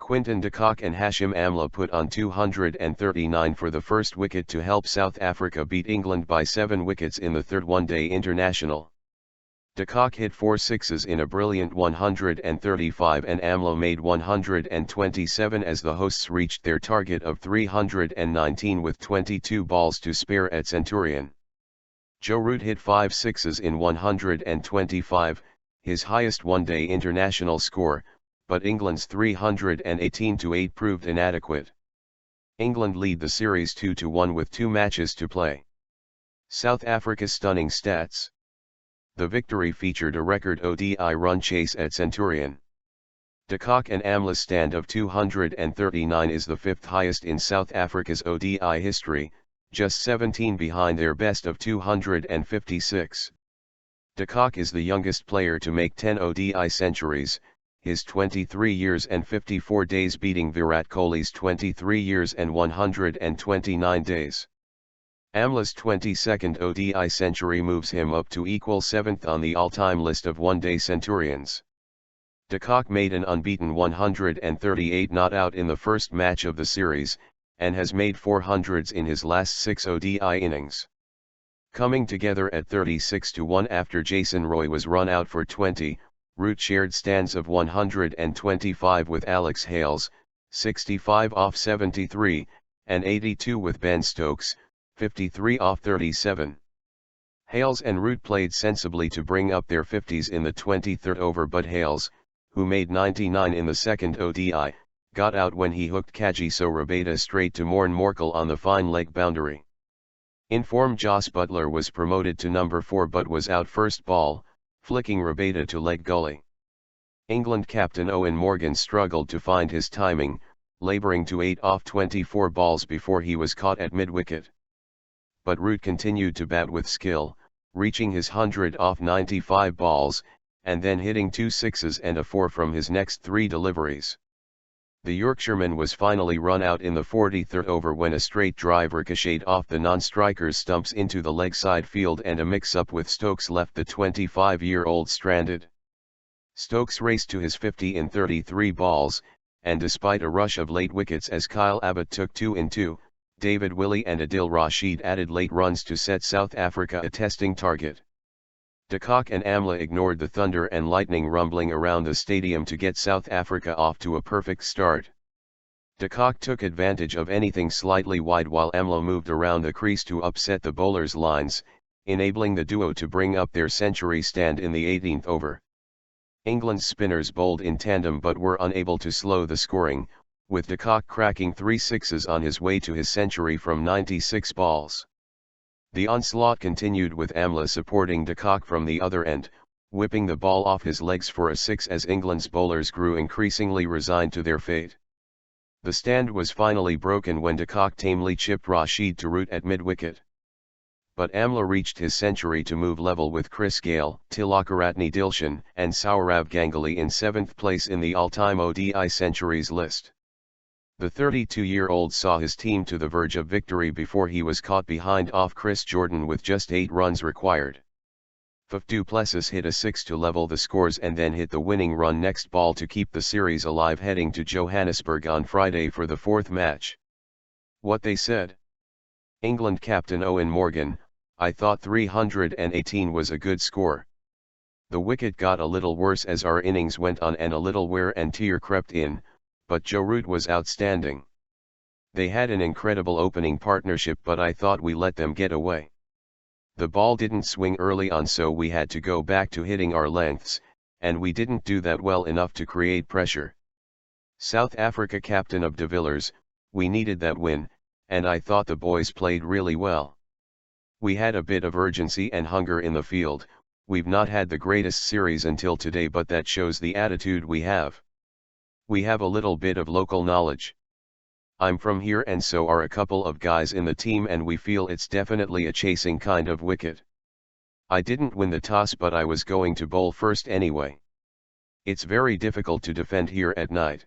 Quinton de Kock and Hashim Amla put on 239 for the first wicket to help South Africa beat England by 7 wickets in the third one-day international. De Kock hit 4 sixes in a brilliant 135 and Amla made 127 as the hosts reached their target of 319 with 22 balls to spare at Centurion. Joe Root hit 5 sixes in 125, his highest one-day international score, but England's 318-8 proved inadequate. England lead the series 2-1 with 2 matches to play. South Africa's stunning stats. The victory featured a record ODI run chase at Centurion. De Kock and Amla's stand of 239 is the 5th highest in South Africa's ODI history, just 17 behind their best of 256. De Kock is the youngest player to make 10 ODI centuries, his 23 years and 54 days beating Virat Kohli's 23 years and 129 days. Amla's 22nd ODI century moves him up to equal 7th on the all-time list of one-day centurions. De Kock made an unbeaten 138 not out in the first match of the series, and has made 400s in his last 6 ODI innings. Coming together at 36-1 after Jason Roy was run out for 20, Root shared stands of 125 with Alex Hales, 65 off 73, and 82 with Ben Stokes, 53 off 37. Hales and Root played sensibly to bring up their 50s in the 23rd over, but Hales, who made 99 in the second ODI, got out when he hooked Kagiso Rabada straight to Morne Morkel on the fine leg boundary. In form, Jos Buttler was promoted to number 4 but was out first ball, flicking Rabada to leg gully. England captain Eoin Morgan struggled to find his timing, labouring to 8 off 24 balls before he was caught at mid-wicket. But Root continued to bat with skill, reaching his 100 off 95 balls, and then hitting 2 sixes and a 4 from his next 3 deliveries. The Yorkshireman was finally run out in the 43rd over when a straight drive ricocheted off the non-striker's stumps into the leg side field, and a mix-up with Stokes left the 25-year-old stranded. Stokes raced to his 50 in 33 balls, and despite a rush of late wickets as Kyle Abbott took 2 in 2, David Willey and Adil Rashid added late runs to set South Africa a testing target. De Kock and Amla ignored the thunder and lightning rumbling around the stadium to get South Africa off to a perfect start. De Kock took advantage of anything slightly wide while Amla moved around the crease to upset the bowlers' lines, enabling the duo to bring up their century stand in the 18th over. England's spinners bowled in tandem but were unable to slow the scoring, with De Kock cracking 3 sixes on his way to his century from 96 balls. The onslaught continued with Amla supporting De Kock from the other end, whipping the ball off his legs for a 6 as England's bowlers grew increasingly resigned to their fate. The stand was finally broken when De Kock tamely chipped Rashid to Root at mid-wicket. But Amla reached his century to move level with Chris Gayle, Tilokaratne Dilshan and Sourav Ganguly in 7th place in the all-time ODI centuries list. The 32-year-old saw his team to the verge of victory before he was caught behind off Chris Jordan with just 8 runs required. Faf du Plessis hit a 6 to level the scores and then hit the winning run next ball to keep the series alive heading to Johannesburg on Friday for the 4th match. What they said? England captain Eoin Morgan, "I thought 318 was a good score. The wicket got a little worse as our innings went on and a little wear and tear crept in, but Joe Root was outstanding. They had an incredible opening partnership but I thought we let them get away. The ball didn't swing early on so we had to go back to hitting our lengths, and we didn't do that well enough to create pressure. South Africa captain of de Villiers, we needed that win, and I thought the boys played really well. We had a bit of urgency and hunger in the field. We've not had the greatest series until today but that shows the attitude we have. We have a little bit of local knowledge. I'm from here and so are a couple of guys in the team and we feel it's definitely a chasing kind of wicket. I didn't win the toss but I was going to bowl first anyway. It's very difficult to defend here at night.